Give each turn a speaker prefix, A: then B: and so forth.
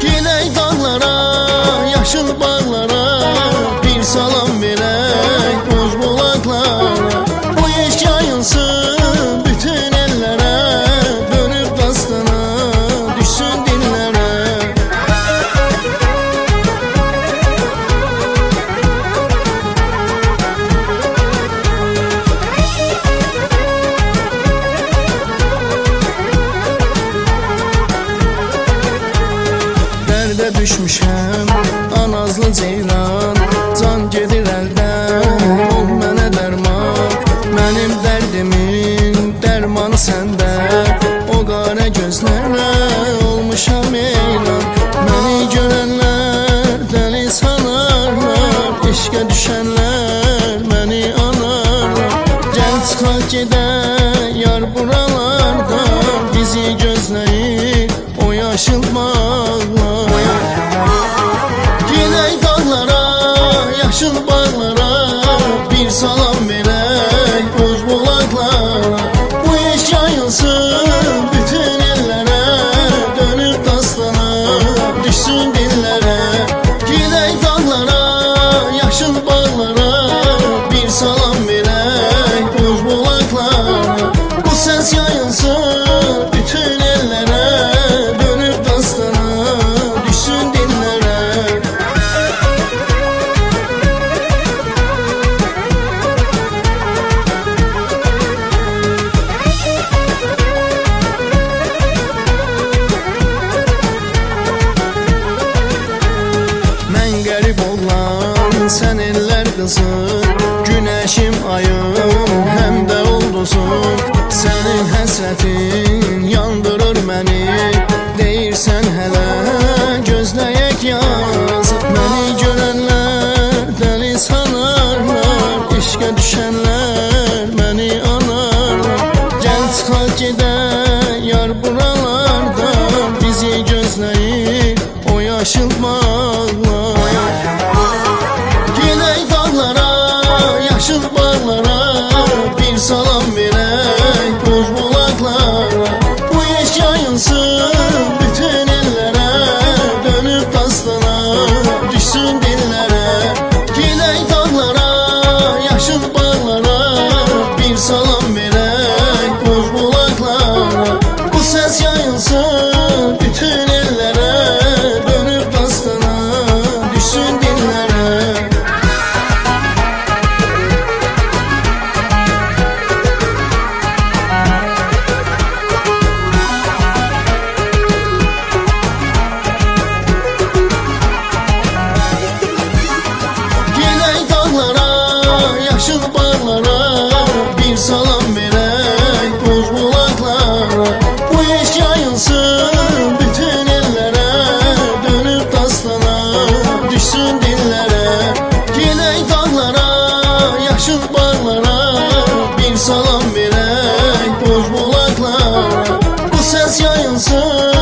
A: Gidək dağlara, yaşıl bağlara, bir salam verək boz bulaqlara. Bu iş yayılsın bütün ellere, dönüp dastana düşsün dillere. Dərdə düşmüşəm, anazlı ceylan, can gedir əldən, ol mənə dərman. Mənim dərdimin dərmanı səndə, o qara gözlərlə olmuşam eylan. Məni görənlər dəli sanarlar, eşqə düşənlər məni anarlar. Gəl çıxaq gedək yar buralardan, bizi gözləyir o yaşıl bağlar. Gidək dağlara, yaşıl bağlara, bir salam verək boz bulaqlara. Bu iş yayılsın bütün ellere, dönüp dastana düşsün dillere. Gidək dağlara, yaşıl bağlara, bir salam verək boz bulaqlara. Bu səs yayılsın bütün ellere, dönüp dastana düşsün dillere. Mən qərib olan sən eller qızım, güneşim ayım həm də uldusun. Sənin həsrətin yandırır məni, deyirsən hələ gözləyək yazıb. Məni görənlər dəli sanarlar, eşqə düşənlər məni anarlar. Gəl çıxaq gedək yar buralardan, bizi gözləyir o yaşıl bağlar. Gidək dağlara, yaşıl bağlara, bir salam verək boz bulaqlara. Bu iş yayılsın bütün ellere, dönüp dastana düşsün dillere. Gidək dağlara, yaşıl bağlara, bir salam verək boz bulaqlara. Bu səs yayılsın bütün ellere, dönüp dastana düşsün dillere. Gidək dağlara, yaşıl bağlara, bir salam verək boz bulaqlara. Bu iş yayılsın bütün ellere, dönüp dastana düşsün dillere. Gidək dağlara, yaşıl bağlara, bir salam verək boz bulaqlara. Bu səs yayılsın